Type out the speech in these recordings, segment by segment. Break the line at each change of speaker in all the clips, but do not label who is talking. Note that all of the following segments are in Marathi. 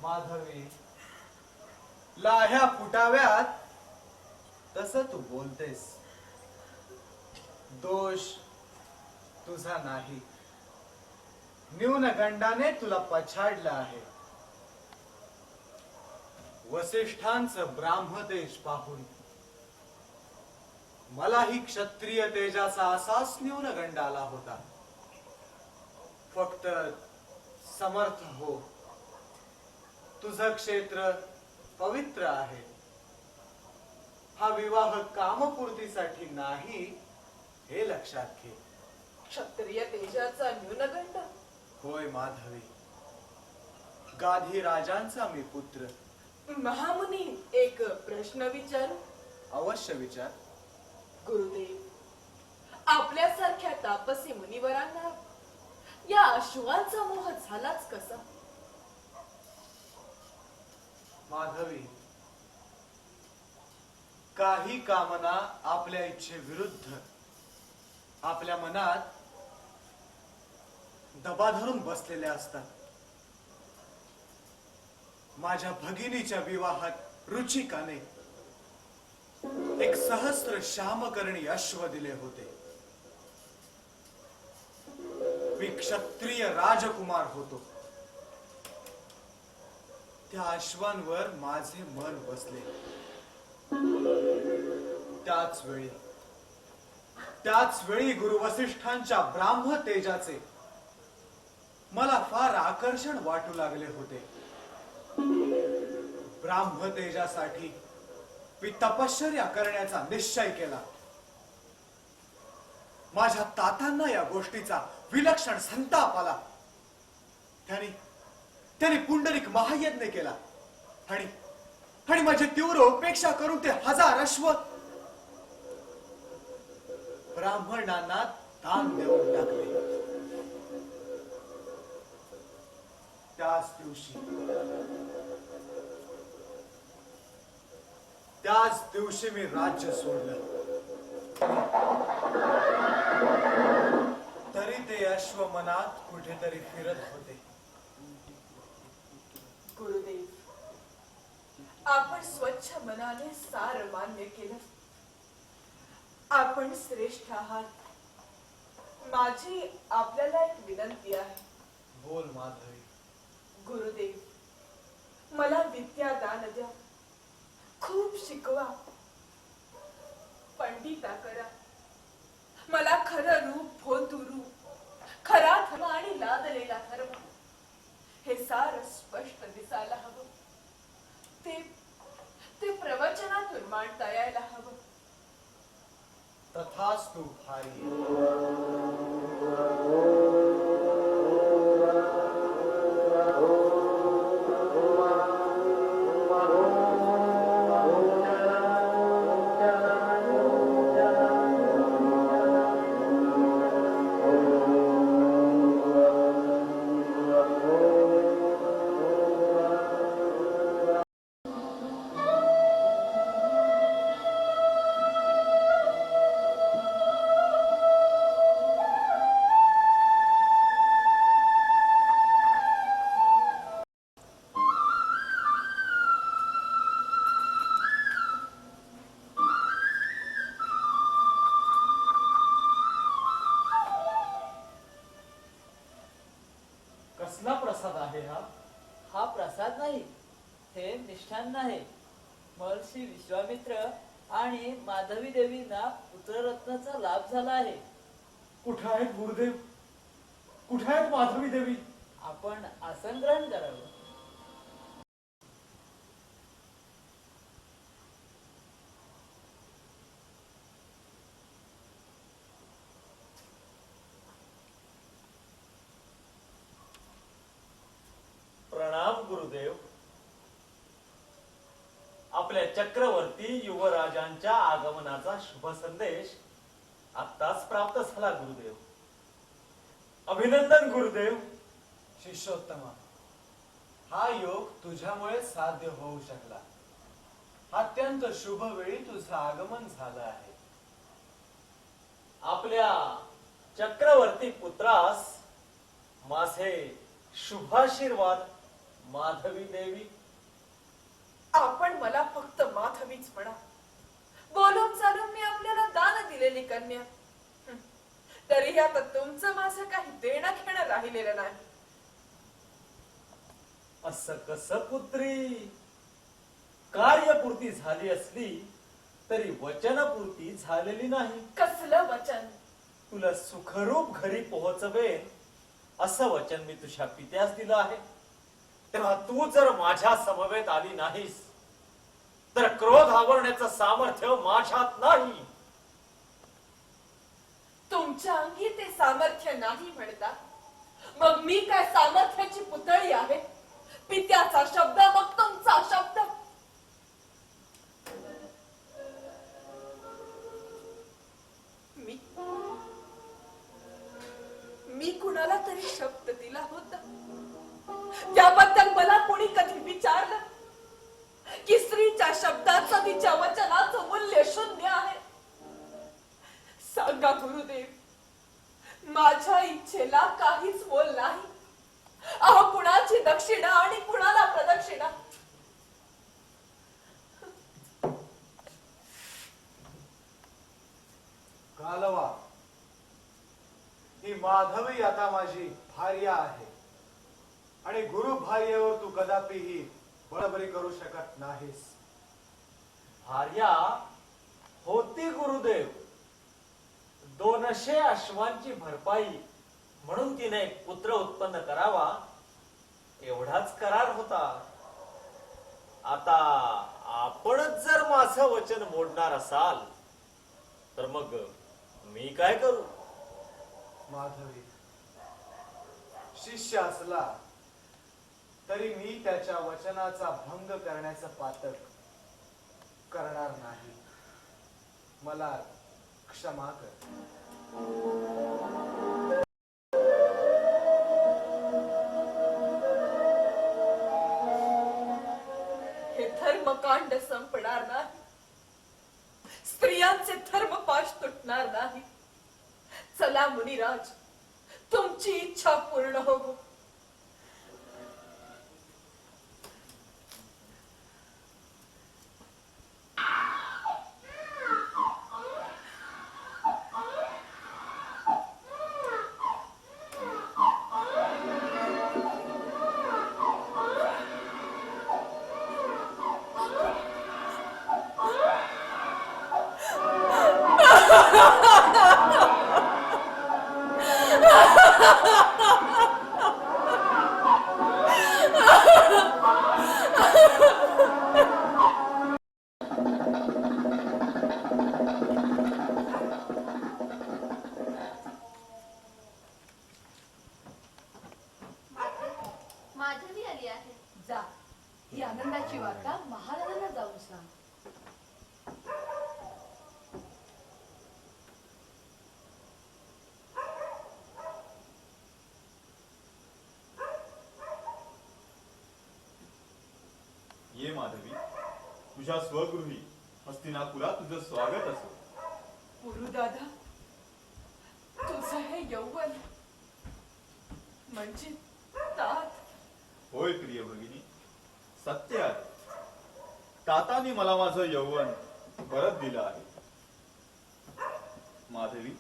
माधवी, लाह्या फुटाव्यात तस तू बोलतेस. दोष तुझा नाही, न्यूनगंडाने तुला पछाडलं आहे. वसिष्ठांचं ब्राह्मतेज पाहून मलाही क्षत्रिय तेजाचा असाच न्यूनगंड आला होता. फक्त समर्थ हो, तुझं क्षेत्र पवित्र आहे. हा विवाह कामपूर्तीसाठी नाही हे लक्षात घे.
क्षत्रिय तेजाचा न्यूनगंड?
होय माधवी, गाधी राजांचा मी पुत्र.
महामुनी, एक प्रश्न विचारू?
अवश्य विचार.
गुरुदेव, आपल्यासारख्या तापसी मुनिवरांना या अश्वांचा मोह झालाच कसा?
माधवी, काही कामना आपल्या इच्छेविरुद्ध आपल्या मनात दबा धरून बसलेल्या असतात. माझ्या भगिनीच्या विवाहात रुचिकाने एक सहस्त्र श्यामकर्णी अश्व दिले होते. मी क्षत्रिय राजकुमार होतो. त्या अश्वांवर माझे मन बसले. त्याच वेळी गुरु वसिष्ठांच्या ब्राह्म तेजाचे मला फार आकर्षण वाटू लागले होते. ब्राह्म तेजासाठी मी तपश्चर्या करण्याचा निश्चय केला. माझ्या तातांना या गोष्टीचा विलक्षण संताप आला. त्यांनी पुंडलिक महायज्ञ केला आणि माझी तीव्र उपेक्षा करून ते 1000 अश्व ब्राह्मणांना दान देऊन टाकले. त्याच दिवशी मी राज्य सोडलं. तरी ते अश्व मनात कुठेतरी फिरत होते.
गुरुदेव, आपण स्वच्छ मनाने सार मान्य केलं. आपण श्रेष्ठ आहात. माझी आपल्याला एक विनंती आहे.
बोल माधवी.
गुरुदेव, मला विद्या दान द्या. खूप शिकवा, पंडिता करा. मला खरं रूप भोतुरू, खरा धर्म आणि लादलेला धर्म हे सार स्पष्ट दिसायला हवं. ते प्रवचनातून मांडता यायला हवं.
तथास्तु भाई. कसला प्रसाद आहे हा?
हा प्रसाद नाही, हे मिष्ठान्न आहे. महर्षी विश्वामित्र आणि माधवी देवींना पुत्ररत्नाचा लाभ झाला आहे.
कुठे आहेत गुरुदेव? कुठे आहेत माधवी देवी?
आपण आसन ग्रहण करावं.
प्रणाम गुरुदेव. आपल्या चक्रवर्ती युवराजांच्या आगमनाचा शुभ संदेश आत्ताच प्राप्त झाला गुरुदेव. अभिनंदन गुरुदेव.
शिष्योत्तमा, हा योग तुझ्यामुळे साध्य होऊ शकला. अत्यंत शुभ वेळी तुझं आगमन झालं आहे.
आपल्या चक्रवर्ती पुत्रास माझे शुभाशीर्वाद माधवी देवी.
आपण मला फक्त माधवीच म्हणा. बोलून चालून मी आपल्याला दान दिलेली कन्या. तरी आता तुमचं माझं काही देणं घेणं राहिलेलं नाही.
असं कसं पुत्री? कार्यपूर्ती झाली असली तरी वचनपूर्ती झालेली नाही.
कसलं वचन?
तुला सुखरूप घरी पोहोचवेन असं वचन मी तुझ्या पित्यास दिलं आहे. तेव्हा तू जर माझ्या समवेत आली नाहीस तर क्रोध आवरण्याचं सामर्थ्य माझ्यात नाही.
तुमच्या अंगी ते सामर्थ्य नाही म्हणता, मग मी काय सामर्थ्याची पुतळी आहे? पित्याचा शब्द मग तुमचा शब्द. मी कुणाला तरी शब्द दिला होता. त्याबद्दल मला कोणी कधी विचारलं की स्त्रीच्या शब्दाचं तिच्या वचनाचं मूल्य शून्य आहे? सांगा गुरुदेव, माझ्या इच्छेला काहीच मोल नाही. अहो, कुणाची दक्षिणा आणि कुणाला प्रदक्षिणा.
कालवा, ही माधवी आता माझी भार्या आहे आणि गुरु भार्येवर तू कदापिही बळबरी करू शकत नाहीस.
भार्या होती गुरुदेव. 200 अश्वांची भरपाई म्हणून तिने एक पुत्र उत्पन्न करावा एवढाच करार होता. आता आपणच जर माझं वचन मोडणार असाल तर मग मी काय करू?
माधवी, शिष्य असला तरी मी त्याच्या वचनाचा भंग करण्याचं पातक करणार नाही. मला क्षमा कर.
हे धर्मकांड संपणार नाही. स्त्रियांचे धर्मपाश तुटणार नाही. चला मुनिराज, तुमची इच्छा पूर्ण हो.
माधवी आली आहे.
जा, ही आनंदाची वार्ता महाराजांना जाऊन सांग.
ये माधवी, तुझ्या स्वगृही हस्तिनापुरात तुझं स्वागत असो.
गुरुदादा, तुझं हे यौवन म्हणजे तात.
होय प्रिय भगिनी, सत्य आहे. तातानी मला माझं यौवन परत दिलं आहे. माधवी,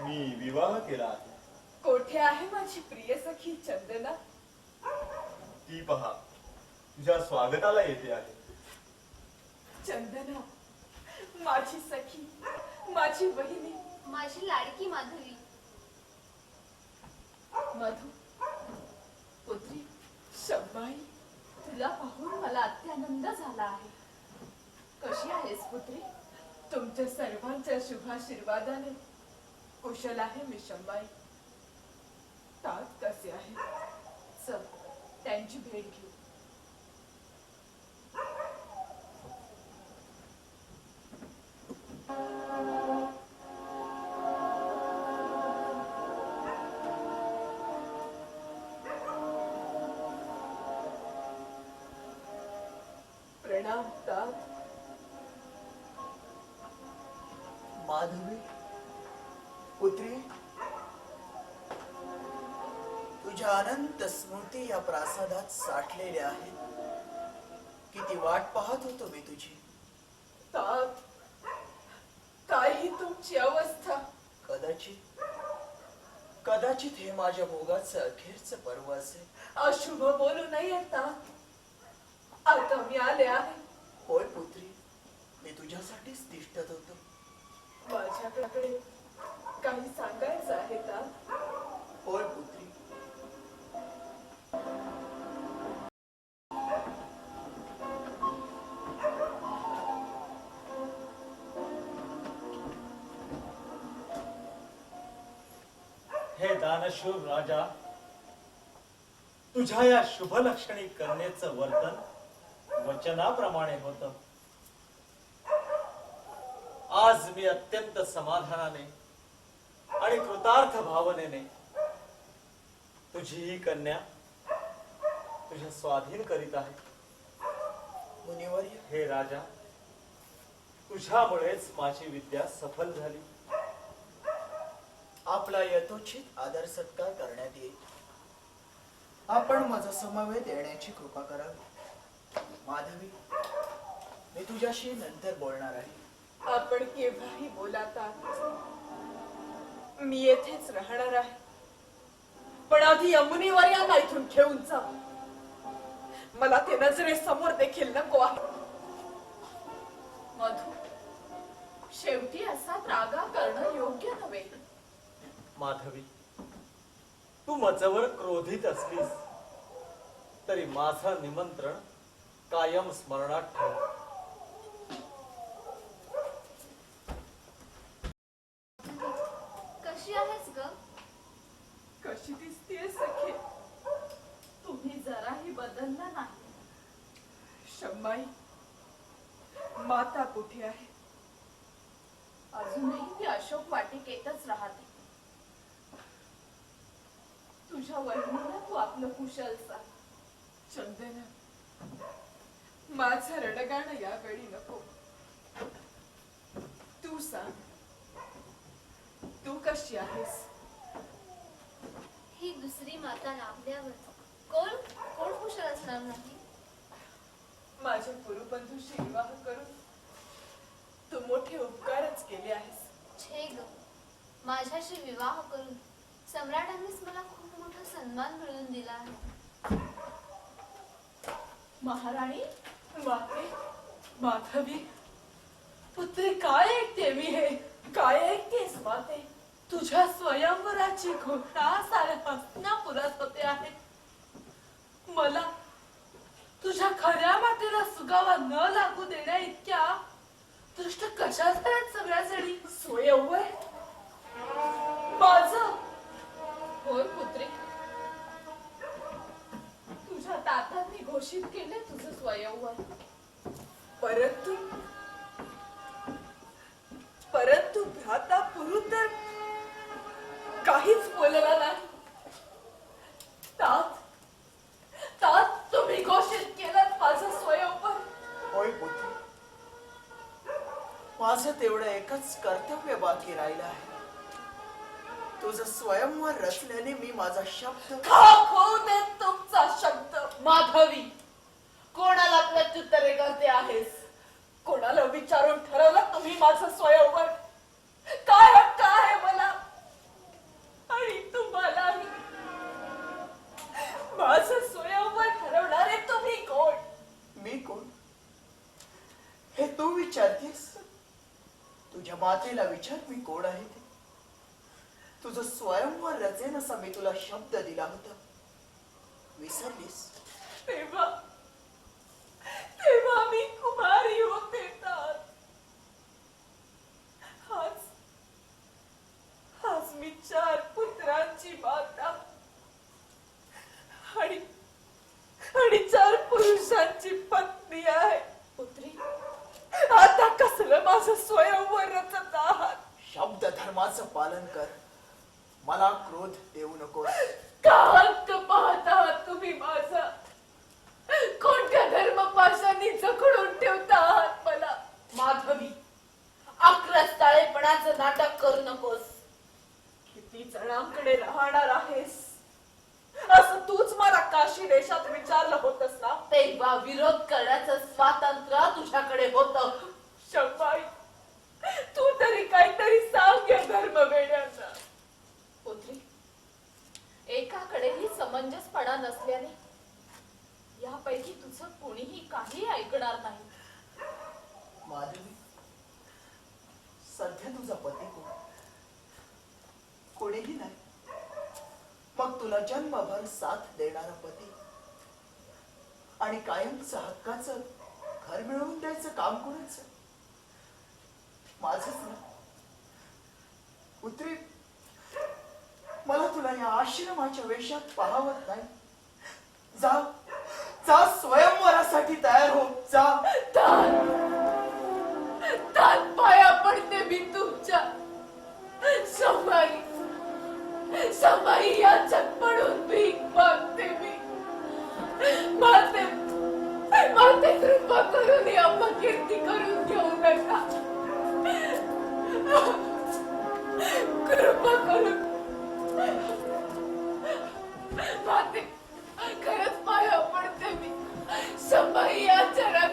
मी विवाह केला आहे.
कोठे आहे माझी प्रिय सखी चंदना?
ती पहा, तुझ्या स्वागताला येते आहे.
चंदना, माझी सखी, माझी बहिणी,
माझी लाडकी माधवी.
मधु, पुत्री, शब्बाई,
तुला पाहून मला अत्यानंद झाला आहे. कशी आहेस पुत्री?
तुमच्या सर्वांच्या शुभाशीर्वादाने कुशल आहे मी शंबाई. तात कसे आहे?
चल, त्यांची भेट घेऊ.
प्रणाम तात.
माधवी, पुत्री, तुझ्या अनंत स्मृती या प्रासादात साठलेल्या आहेत. किती वाट पाहत होतो मी तुझी.
तात, काय ही तुमची अवस्था?
कदाचित कदाचित हे माझ्या भोगाचं अखेरचं पर्व असेल.
अशुभ बोलू नये तात. आता मी आले आहे.
होय पुत्री, मी तुझ्यासाठीच तिष्ठत होतो.
माझ्याकडे काही सांगायचं आहे तात.
होय पुत्री,
हे दानशूर राजा, तुझ्या या शुभलक्षणी कन्येचं वर्तन वचनाप्रमाणे होतं. आज मी अत्यंत समाधानाने आणि कृतार्थ भावनेने तुझी ही कन्या तुझ्या स्वाधीन करीत आहे.
मुनिवर्य,
हे राजा, तुझ्यामुळेच माझी विद्या सफल झाली.
आपला यथोचित आदर सत्कार करण्यात येईल. आपण माझा समवेत येण्याची कृपा करावी. माधवी, मी तुझ्याशी नंतर बोलणार आहे.
आपण केव्हाही बोला तात. मी येथेच राहणार आहे. पण आधी यमुनीवर यांना इथून घेऊन जा. मला ते नजरेसमोर देखील नको आहे.
मधु, शेवटी असा त्रागा करणं योग्य नव्हे.
माधवी, तू माझ्यावर क्रोधित असलीस तरी माझं निमंत्रण कायम स्मरणात ठेव.
कशी आहेस ग?
कशी दिसतेय सखे?
तुम्ही जराही बदलला नाही.
शम्माई, माता कुठे आहे?
अजूनही ती अशोक वाटिकेतच राहते. तुझ्या वहिनीला तू आपलं कुशल सांग.
चंदना, माझं रडगाणं यावेळी नको. तू सांग, तू कशी आहेस?
ही दुसरी माता लाभल्यावर कोण कोण कुशल असणार नाही?
माझ्या गुरुबंधूशी विवाह करून तू मोठे उपकारच केले आहेस.
छे ग, माझ्याशी विवाह करून सम्राटांनीच मला खूप मोठा सन्मान मिळवून दिला आहे.
महाराणी,
माते, माधवी, पुत्री, काय ऐकते मी हे? काय ऐकतेस माते? तुझ्या स्वयंवराची घोषणा साऱ्या हस्तिनापुरात होते आहे. मला तुझ्या खऱ्या मातेला सुगावा न लागू देण्या इतक्या दृष्ट कशा झाल्यात सगळ्या जणी? स्वयंवर माझं?
होय पुत्री, तुझ्या तात्यांनी घोषित केले तुझं स्वयंवर.
परंतु परंतु भ्राता पुरु तर काहीच बोलला नाही. तात, तात, तुम्ही घोषित केलं माझं स्वयंवर.
होय पुत्री, माझं तेवढं एकच कर्तव्य बाकी राहिलं आहे. तुझं स्वयंवर रचल्याने मी माझा शब्द
खाऊ देत तुमचा शब्द. माधवी, कोणाला प्रत्युत्तरे करते आहेस? कोणाला विचारून ठरवलं तुम्ही माझं स्वयंवर? काय हक्क आहे मला आणि तुम्हालाही? माझं स्वयंवर ठरवणारे तुम्ही कोण?
मी कोण हे तू विचारतेस? तुझ्या मातेला विचार मी कोण आहे ते. तुझं स्वयंवर रचेन असा मी तुला शब्द दिला होता, विसरलीस?
तेव्हा तेव्हा मी कुमारी होते तात. आज मी 4 पुत्रांची माता आणि 4 पुरुषांची पत्नी आहे.
पुत्री,
आता कसलं माझं स्वयंवर रचत आहात?
शब्द धर्माचं पालन कर. मला क्रोध देऊ नकोस.
का हक्क पाहत आहात तुम्ही माझा? कोणत्या धर्मपाशांनी जखडून ठेवता आहात मला? माधवी, वेशात विचारलं होतस ना
तेव्हा विरोध करण्याचं स्वातंत्र्य तुझ्याकडे होतं.
शंभाई, तू तरी काहीतरी सांग या धर्मवेड्यांना.
पुत्री, एकाकडेही समंजसपणा नसल्याने यापैकी तुझं कुणीही काही ऐकणार नाही.
माधवी, सध्या तुझा पती कोण? कोणीही नाही. मग तुला जन्मभर साथ देणारा पती आणि कायमचं हक्काचं घर मिळवून द्यायचं काम कोणाचं? माझच ना. पुत्री, मला तुला या आश्रमाच्या वेशात पाहावत नाही. जा जा, स्वयंवरासाठी तयार हो. जा.
तान पाया पडते मी तुमच्या. शंभाई, शंभाई, याच्यात पडून भीक मागते मी. माते, माते, कृपा करून या अपकीर्ती करून घेऊ नका. कृपा करून. माते, खरंच पाया पडते मी. शंभाई, या जरा